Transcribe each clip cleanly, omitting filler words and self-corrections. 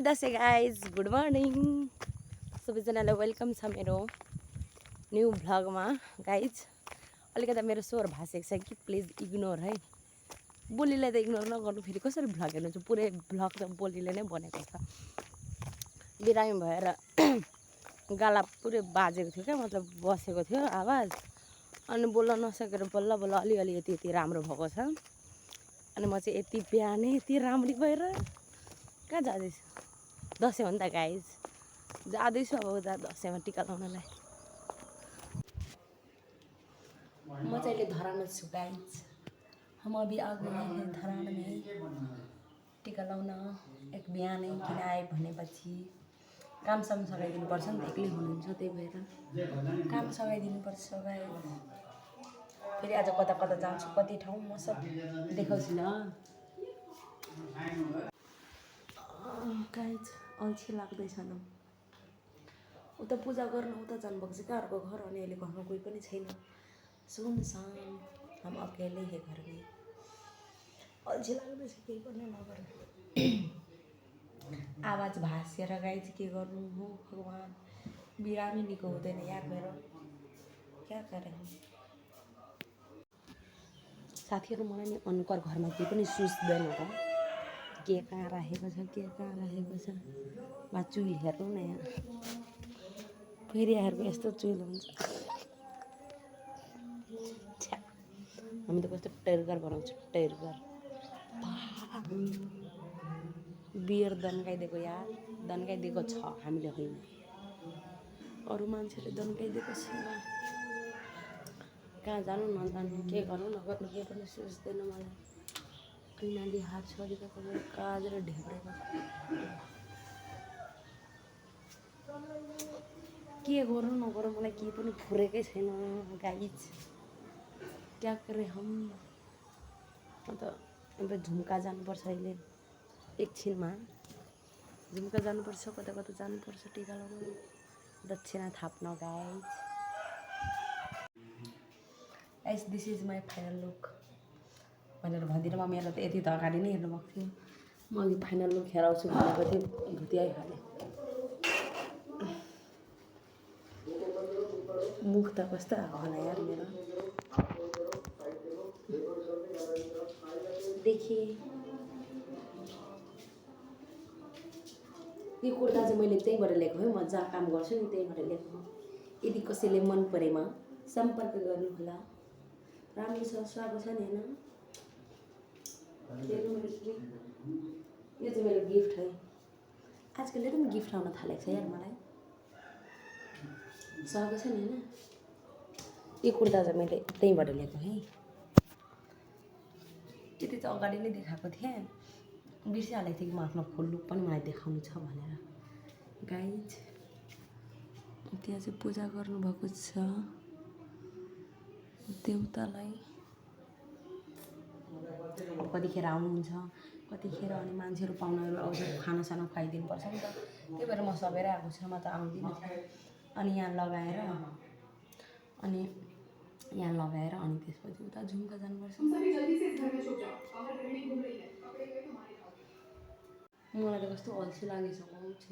Dashain guys, good morning सबैजनालाई welcome छ मेरो न्यू भ्लगमा। गाइज अलिकति मेरो स्वर भाषेको छ कि प्लिज इग्नोर है। बोलीलाई त इग्नोर नगर्नु, फेरि कसरी भ्लग हेर्नुहुन्छ? पुरै भ्लग त बोलीले नै बनेको छ। बिरामी भएर गाला पुरै बाजेको थियो क्या, मतलब बसेको थियो आवाज, अनि बोल्न नसकेर बल्ल बल्ल अलिअलि यति यति राम्रो भएको छ। अनि म चाहिँ यति बिहानै यति राम्ररी भएर कहाँ जाँदैछु? दसैँ हो नि त गाइज, जाँदैछु अब उता दसैँमा टिका लाउनलाई। म चाहिँ अहिले धरानमा छु गाइज। हम अभी आ गए हैं धरान में टिका लाउन एक बिहानै। किन आए भनेपछि कामसाम सघाइदिनुपर्छ नि त, एक्लै हुनुहुन्छ, त्यही भएर काम सघाइदिनुपर्छ गाइज। फेरि आज कता कता जान्छु, कति ठाउँ म सब देखाउँछु ल गाइज। अल्छी लाग्दैछ न, उता पूजा गर्न उता जानुभएको छ क्या अर्को घर, अनि अहिले घरमा कोही पनि छैन, सुनसान, हम अकेले है घर में। अल्छी लाग्दैछ, केही पनि नगर्नु। आवाज भाँसिएर गाइज के गर्नु हो भगवान्, बिरामी निको हुँदैन यार मेरो, क्या गरे हम। साथीहरू मलाई नि अनुकर घरमा केही पनि सुच्दैन त, के कहाँ राखेको छ के कहाँ राखेको छ। वा चुइल हेर्नु न यहाँ, फेरिहरूको यस्तो चुइल हुन्छ। छ्या, हामी त कस्तो टेरगर बनाउँछ, टेरगर। बियर दन्काइदिएको यार, दन्काइदिएको छ, हामीले होइन, अरू मान्छेले दन्काइदिएको छ। कहाँ जानु नजानु, के गर्नु नगर्नु, के पनि सोच्दैन मलाई। नाली हात छोडिदिएको मेरो काजेर ढेक्रेको के गर्नु नगर्नु मलाई केही पनि फुरेकै छैन गाइज, क्या गरे हम। अन्त झुम्का जानुपर्छ अहिले एकछिनमा, झुम्का जानुपर्छ, कता कता जानुपर्छ टिका लगाउनु, दक्षिणा थाप्न guys. Guys this is my final look भनेर भन्दिनँ म, मेरो त यति त अगाडि नै हेर्नुभएको थियो। म अघि फाइनल लुक हेराउँछु भनेको थिएँ, भुतियाइहालेँ। मुख त कस्तो आएको होला यार मेरो, देखिए यो कुर्ता चाहिँ मैले त्यहीँबाट ल्याएको है, म जहाँ काम गर्छु नि त्यहीँबाट ल्याएको। यदि कसैले मन परेमा सम्पर्क गर्नुहोला, राम्रो छ, सुहाएको छ नि होइन। यो चाहिँ मेरो गिफ्ट है, आजकल एकदम गिफ्ट आउन थालेको छ यार मलाई, सुहाएको छ नि होइन। यो कुर्ता चाहिँ मैले त्यहीँबाट ल्याएको है, त्यति चाहिँ अगाडि नै देखाएको थिएँ, बिर्सिहालेको थिएँ कि म आफ्नो फुल लुक पनि मलाई देखाउनु छ भनेर गाइज। त्यहाँ चाहिँ पूजा गर्नुभएको छ देउतालाई, कतिखेर आउनुहुन्छ कतिखेर, अनि मान्छेहरू पाहुनाहरू आउँछ, खानासाना खुवाइदिनुपर्छ नि त, त्यही भएर म सबेरै आएको छु, म त आउँदिनँ थिएँ। अनि यहाँ लगाएर अनि त्यसपछि उता झुम्का जानुपर्छ। मलाई त कस्तो अल्छी लागिसक्यो छ,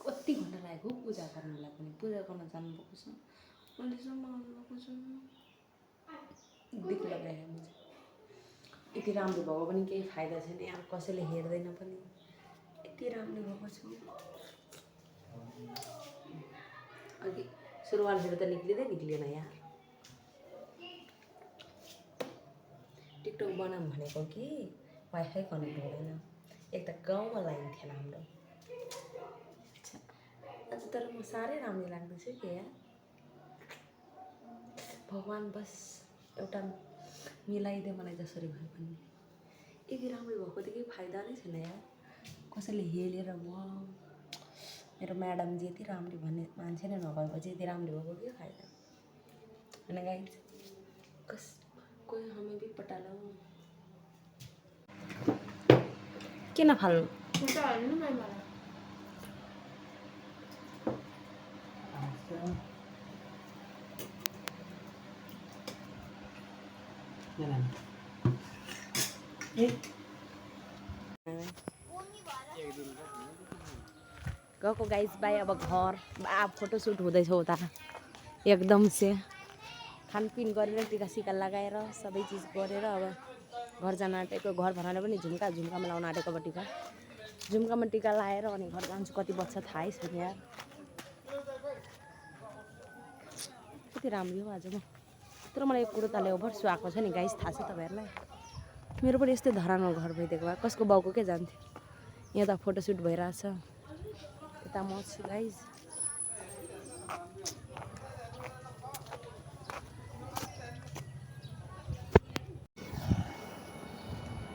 कति घन्टा लागेको पूजा गर्नलाई पनि, पूजा गर्न जानुभएको छ, अहिलेसम्म आउनुभएको छ, दिक्क लगायो म चाहिँ। यति राम्रो भएको पनि केही फाइदा छैन यार, कसैले हेर्दैन पनि, यति राम्रो भएको छु। अघि सुरुवालबाट त निक्लिएन यार, टिकटक बनाऊँ भनेको कि वाइफाई कनेक्ट हुँदैन, एक त गाउँमा लाइन थिएन हाम्रो। आज तर म साह्रै राम्रो लाग्दैछु कि यार, भगवान् बस एउटा मिलाइदियो मलाई जसरी भए पनि। यति राम्रो भएको त केही फाइदा नै छैन यार, कसैले हेरेर वा मेरो म्याडमजी यति राम्रो भन्ने मान्छे नै नभएपछि यति राम्रो भएको के फाइदा होइन गाइज। कोही हमें भी पटा लो, किन फाल्नु गएको गाइज बाई अब घर फोटोसुट हुँदैछ उता एकदम से खानपिन गरेर टिका सिका लगाएर सबै चिज गरेर अब घर जान आँटेको। घर भनेर पनि झुम्कामा लाउन आँटेको। अब टिका झुम्कामा टिका लाएर अनि घर जान्छु। कति बज्छ थाहै छैन यार। कति राम्रो हो आज म। तर मलाई यो कुर्ताले ओभर सुहाएको छ नि गाइस, थाहा छ तपाईँहरूलाई। मेरो पनि यस्तै धरानमा घर भइदिएको भए कसको बाउको के जान्थ्यो। यहाँ त फोटोसुट भइरहेछ, यता म छु गाइस।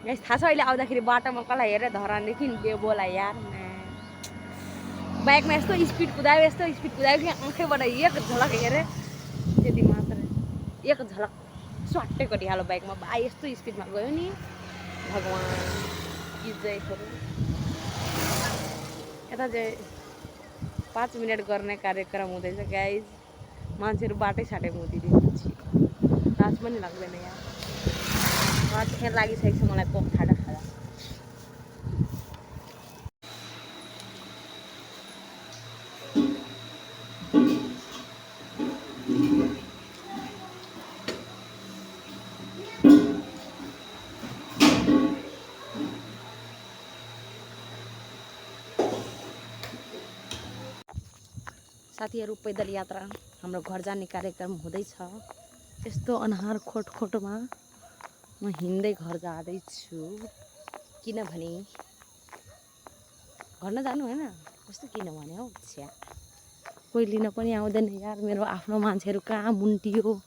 गाइस थाहा छ अहिले आउँदाखेरि बाटोमा कसलाई हेरेर धरानदेखि बोला यार। बाइकमा यस्तो स्पिड कुदायो कि आँखैबाट एक झलक हेरेँ, त्यति मात्र। एक झलक स्वाट्टै कटिहाल्यो बाइकमा। बा यस्तो स्पिडमा गयो नि, भगवान् कि जय होस्। यता चाहिँ 5 मिनट गर्ने कार्यक्रम हुँदैछ गाइज। मान्छेहरू बाटै साटै मुदिदिएपछि लाज पनि लाग्दैन यार। खेर लागिसकेको छ मलाई कोक खाँदा खाँदा। साथीहरू पैदल यात्रा हाम्रो घर जाने कार्यक्रम हुँदैछ। यस्तो अनहार खोटखोटमा म हिँड्दै घर जाँदैछु, किनभने घर नजानु होइन कस्तो किनभने हौ छ्या कोही लिन पनि आउँदैन यार। मेरो आफ्नो मान्छेहरू कहाँ मुन्टियो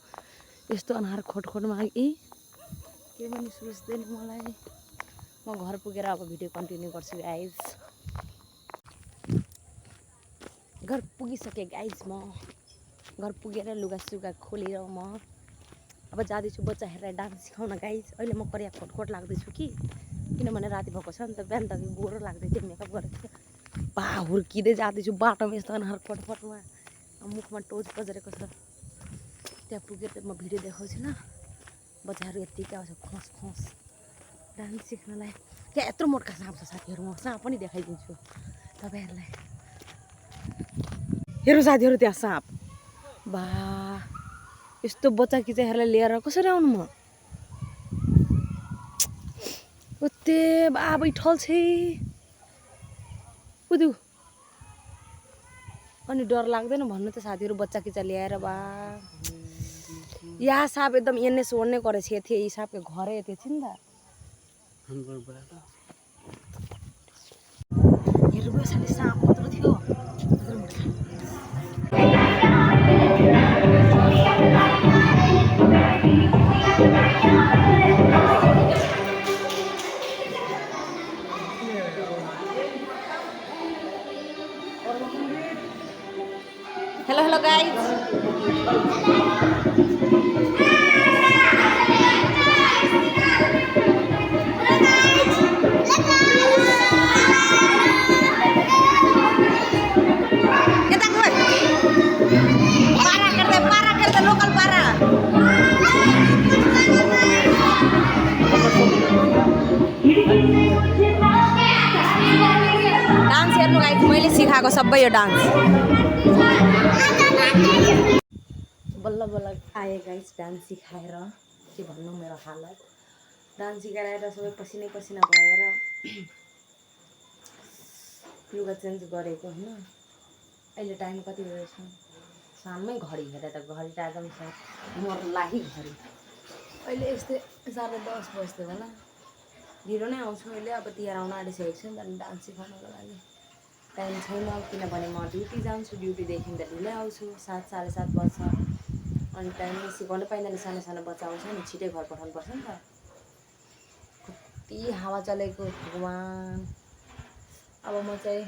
यस्तो अनहार खोटखोटमा। के पनि सोच्दैन मलाई। म घर पुगेर अब भिडियो कन्टिन्यू गर्छु गाइज। घर पुगिसकेँ गाइज। म घर पुगेर लुगासुगा खोलेर म अब जाँदैछु बच्चाहरूलाई डान्स सिकाउन गाइज। अहिले म करिया खोटखोट लाग्दैछु कि, किनभने राति भएको छ नि त। बिहान त गोरो लाग्दै थियो, मेकअप गरेको थियो। हुर्किँदै जाँदैछु बाटोमा यस्तो अनहार खोटखोटमा। मुखमा टोच बजेको छ। त्यहाँ पुगेर म भिडियो देखाउँछु ल। बच्चाहरू यत्तिकै आउँछ खोस खोस डान्स सिक्नलाई। त्यहाँ यत्रो मोटका साँप छ साथीहरू, म साँप पनि देखाइदिन्छु तपाईँहरूलाई। हेर्नु साथीहरू त्यहाँ साँप। बा यस्तो बच्चा किचाहरूलाई लिएर कसरी आउनु म। उते बा बैठल छ कुदु। अनि डर लाग्दैन भन्नु त साथीहरू, बच्चा किचा ल्याएर बा। यहाँ साँप एकदम एन्ने सोड्ने करे छे थे। यी साँप के घरे थे छिन त। हेर्नु भयो साथी साँप कत्रो थियो। Hello guys. लोकल पारा डान्स हेर्नु गाइज। मैले सिकाएको सबै यो डान्स। बल्ल बल्ल आए गाइज डान्स सिकाएर। के भन्नु मेरो हालत। डान्स सिकाएर सबै पसिनै पसिना भएर लुगा चेन्ज गरेको होइन। अहिले टाइम कति रहेछ सानमै घडी हेरेर त घडी त एकदम छ मर्लाही घडी। अहिले यस्तै 10:30 बज्दै होला। ढिलो नै आउँछु अहिले। अब तिहार आउन आँटिसकेको छ नि त। डान्स सिकाउनको लागि टाइम छैन, किनभने म ड्युटी जान्छु। ड्युटीदेखि त ढिलै आउँछु, 7 साढे 7 बज्छ। अनि टाइममै सिकाउनु पाइँदैन। सानो सानो बच्चा आउँछ नि, छिटै घर पठाउनु पर्छ नि त। कति हावा चलेको भगवान्। अब म चाहिँ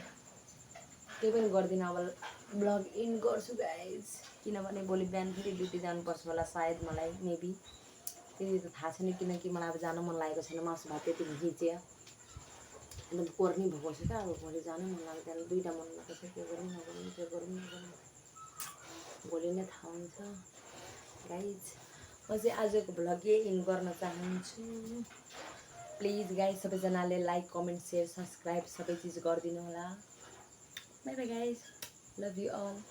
केही पनि गर्दिनँ। अब ब्लग इन गर्छु गाइज, किनभने भोलि बिहान फेरि ड्युटी जानुपर्छ होला सायद मलाई, मेबी। त्यति त थाहा छैन, किनकि मलाई अब जानु मन लागेको छैन। मासु भात त्यति घिच्यो एकदम कोर्नी भएको छु त। अब भोलि जानु मन लाग्दैन। दुईवटा मन लागेको छ, के गरौँ नगरौँ, के गरौँ नगरौँ। भोलि नै थाहा हुन्छ गाइज। म चाहिँ आजको भ्लग इन गर्न चाहन्छु। प्लिज गाइज सबैजनाले लाइक कमेन्ट सेयर सब्सक्राइब सबै चिज गरिदिनु होला। Bye bye guys, love you all.